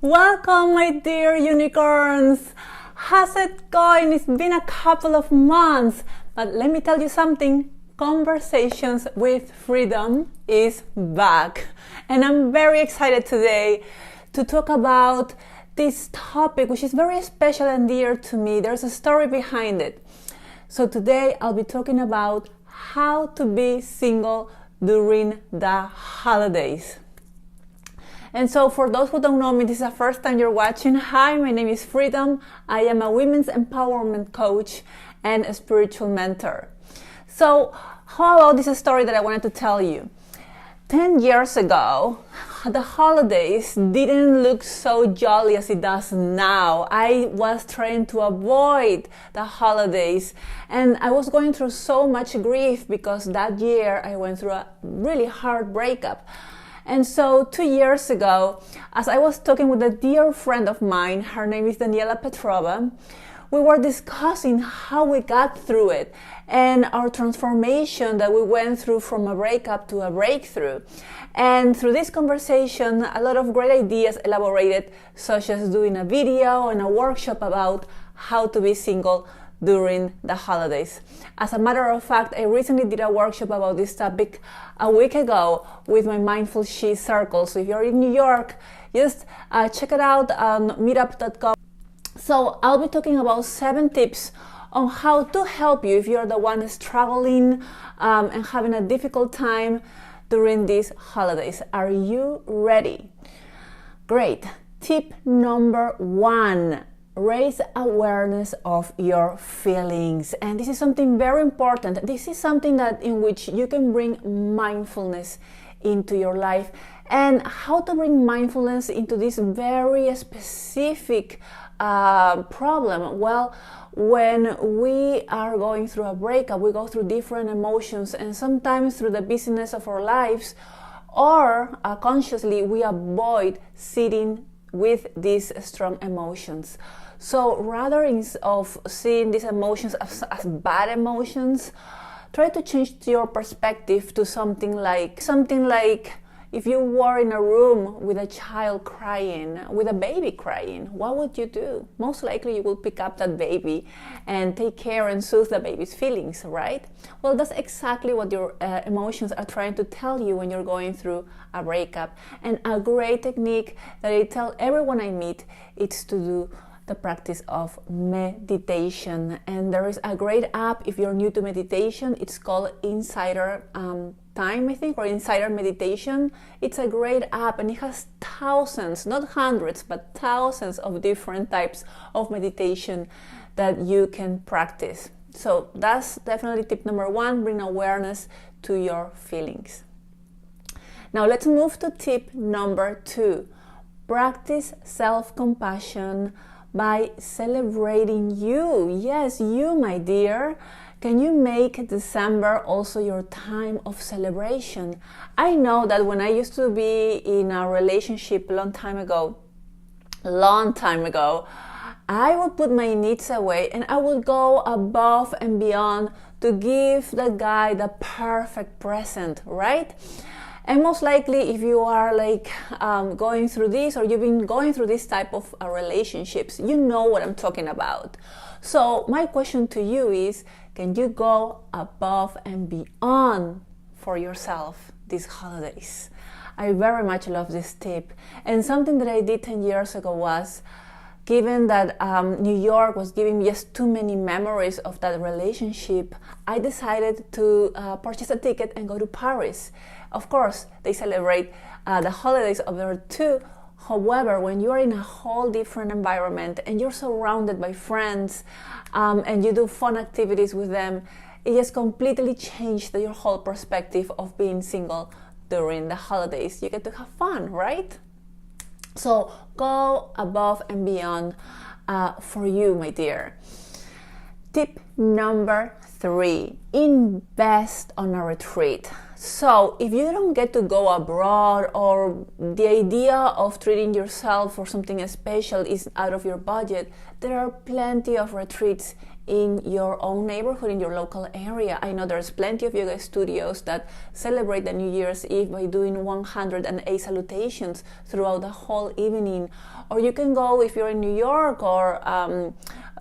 Welcome, my dear unicorns! How's it going? It's been a couple of months, but let me tell you something. Conversations with Freedom is back. And I'm very excited today to talk about this topic, which is very special and dear to me. There's a story behind it. So today I'll be talking about how to be single during the holidays. And so for those who don't know me, this is the first time you're watching. Hi, my name is Freedom. I am a women's empowerment coach and a spiritual mentor. So how about this story that I wanted to tell you? 10 years ago, the holidays didn't look so jolly as it does now. I was trying to avoid the holidays, and I was going through so much grief because that year I went through a really hard breakup. And so 2 years ago, as I was talking with a dear friend of mine, her name is Daniela Petrova, we were discussing how we got through it and our transformation that we went through from a breakup to a breakthrough. And through this conversation, a lot of great ideas elaborated, such as doing a video and a workshop about how to be single during the holidays. As a matter of fact, I recently did a workshop about this topic a week ago with my Mindful She Circle. So if you're in New York, just check it out on meetup.com. So I'll be talking about 7 tips on how to help you if you're the one struggling and having a difficult time during these holidays. Are you ready? Great. Tip number 1. Raise awareness of your feelings. And this is something very important. This is something that in which you can bring mindfulness into your life. And how to bring mindfulness into this very specific problem? Well, when we are going through a breakup, we go through different emotions, and sometimes through the busyness of our lives or consciously we avoid sitting with these strong emotions. So rather of seeing these emotions as bad emotions, try to change your perspective to something like if you were in a room with a child crying, with a baby crying, what would you do? Most likely you will pick up that baby and take care and soothe the baby's feelings, right? Well, that's exactly what your emotions are trying to tell you when you're going through a breakup. And a great technique that I tell everyone I meet is to do the practice of meditation. And there is a great app if you're new to meditation. It's called Insider Time, I think, or Insider Meditation. It's a great app, and it has thousands, not hundreds, but thousands of different types of meditation that you can practice. So that's definitely tip number 1, bring awareness to your feelings. Now let's move to tip number 2. Practice self-compassion by celebrating you. Yes, you, my dear. Can you make December also your time of celebration? I know that when I used to be in a relationship a long time ago, I would put my needs away and I would go above and beyond to give the guy the perfect present, right? And most likely, if you are going through this, or you've been going through this type of relationships, you know what I'm talking about. So my question to you is, can you go above and beyond for yourself these holidays? I very much love this tip. And something that I did 10 years ago was, given that New York was giving me just too many memories of that relationship, I decided to purchase a ticket and go to Paris. Of course, they celebrate the holidays over there too. However, when you are in a whole different environment and you're surrounded by friends and you do fun activities with them, it just completely changed your whole perspective of being single during the holidays. You get to have fun, right? So go above and beyond for you, my dear. Tip number 3, invest on a retreat. So if you don't get to go abroad, or the idea of treating yourself for something special is out of your budget, there are plenty of retreats in your own neighborhood, in your local area. I know there's plenty of yoga studios that celebrate the New Year's Eve by doing 108 salutations throughout the whole evening. Or you can go, if you're in New York or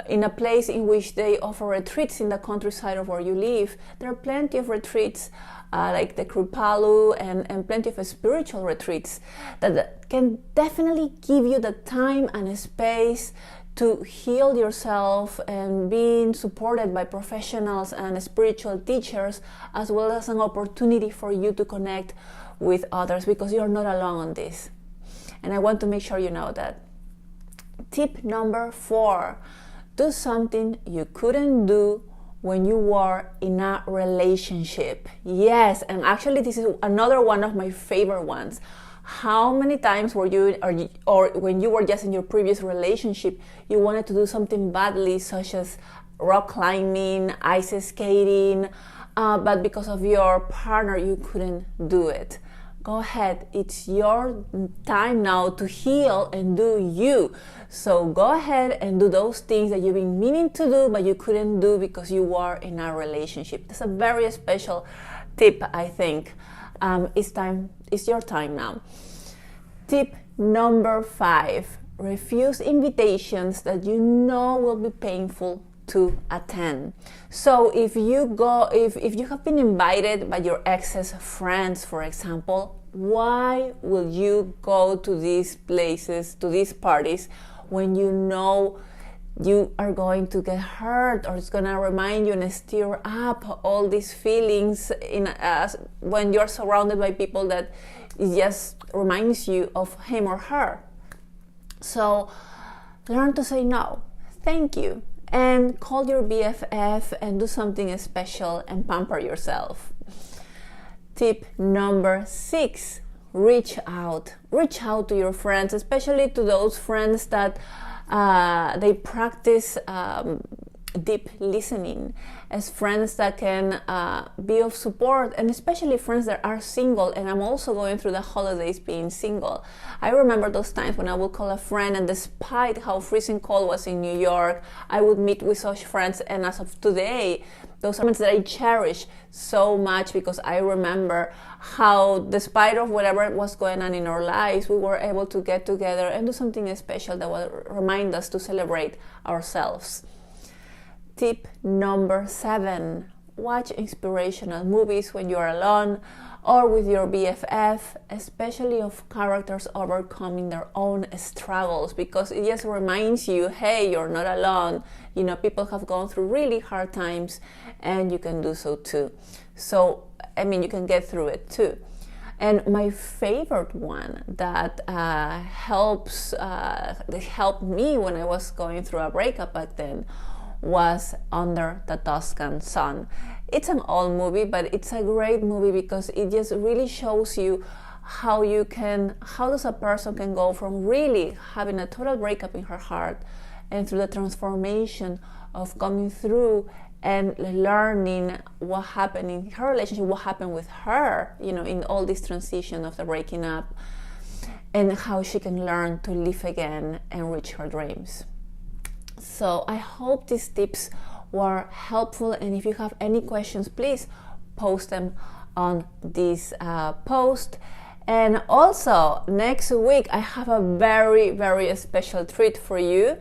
in a place in which they offer retreats in the countryside of where you live. There are plenty of retreats like the Kripalu and plenty of spiritual retreats that can definitely give you the time and space to heal yourself and being supported by professionals and spiritual teachers, as well as an opportunity for you to connect with others, because you're not alone on this. And I want to make sure you know that. Tip number 4, do something you couldn't do when you were in a relationship. Yes, and actually this is another one of my favorite ones. How many times were you, or when you were just in your previous relationship, you wanted to do something badly, such as rock climbing, ice skating, but because of your partner, you couldn't do it? Go ahead, it's your time now to heal and do you. So go ahead and do those things that you've been meaning to do, but you couldn't do because you were in a relationship. That's a very special tip, I think. It's your time now. Tip number 5, refuse invitations that you know will be painful to attend. So if you have been invited by your ex's friends, for example, why will you go to these places, to these parties, when you know you are going to get hurt, or it's going to remind you and stir up all these feelings when you're surrounded by people that it just reminds you of him or her? So learn to say no, thank you, and call your BFF and do something special and pamper yourself. Tip number 6, reach out to your friends, especially to those friends that they practice deep listening, as friends that can be of support, and especially friends that are single. And I'm also going through the holidays being single. I remember those times when I would call a friend, and despite how freezing cold was in New York, I would meet with such friends. And as of today, those are moments that I cherish so much, because I remember how, despite of whatever was going on in our lives, we were able to get together and do something special that will remind us to celebrate ourselves. Tip number 7, watch inspirational movies when you are alone or with your BFF, especially of characters overcoming their own struggles, because it just reminds you, hey, you're not alone. You know, people have gone through really hard times and you can do so too. So, I mean, you can get through it too. And my favorite one that helped me when I was going through a breakup back then was Under the Tuscan Sun. It's an old movie, but it's a great movie because it just really shows you how does a person can go from really having a total breakup in her heart, and through the transformation of coming through and learning what happened in her relationship, what happened with her, you know, in all this transition of the breaking up, and how she can learn to live again and reach her dreams. So I hope these tips were helpful, and if you have any questions, please post them on this post. And also, next week I have a very, very special treat for you.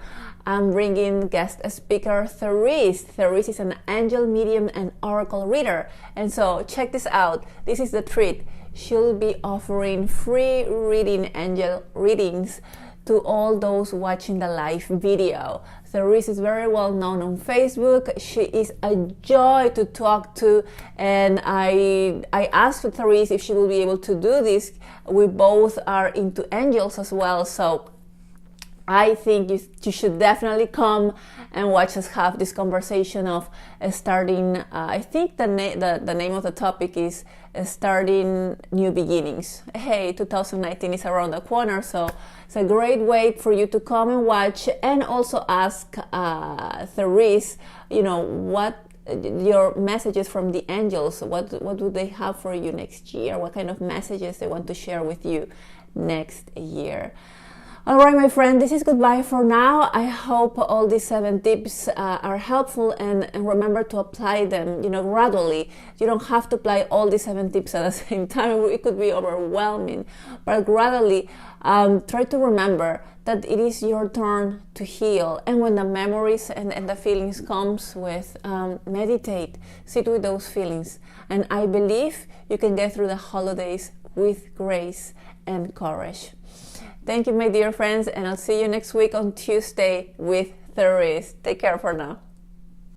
I'm bringing guest speaker Therese. Therese is an angel medium and oracle reader. And so check this out. This is the treat. She'll be offering free angel readings to all those watching the live video. Therese is very well known on Facebook. She is a joy to talk to, and I asked Therese if she will be able to do this. We both are into angels as well, so I think you should definitely come and watch us have this conversation of starting, I think the name of the topic is starting new beginnings. Hey, 2019 is around the corner, so it's a great way for you to come and watch, and also ask Therese, you know, what your messages from the angels, what do they have for you next year, what kind of messages they want to share with you next year. Alright, my friend, this is goodbye for now. I hope all these 7 tips are helpful, and remember to apply them, gradually. You don't have to apply all these 7 tips at the same time. It could be overwhelming, but gradually try to remember that it is your turn to heal. And when the memories and the feelings comes with, meditate, sit with those feelings. And I believe you can get through the holidays with grace and courage. Thank you, my dear friends, and I'll see you next week on Tuesday with Therese. Take care for now.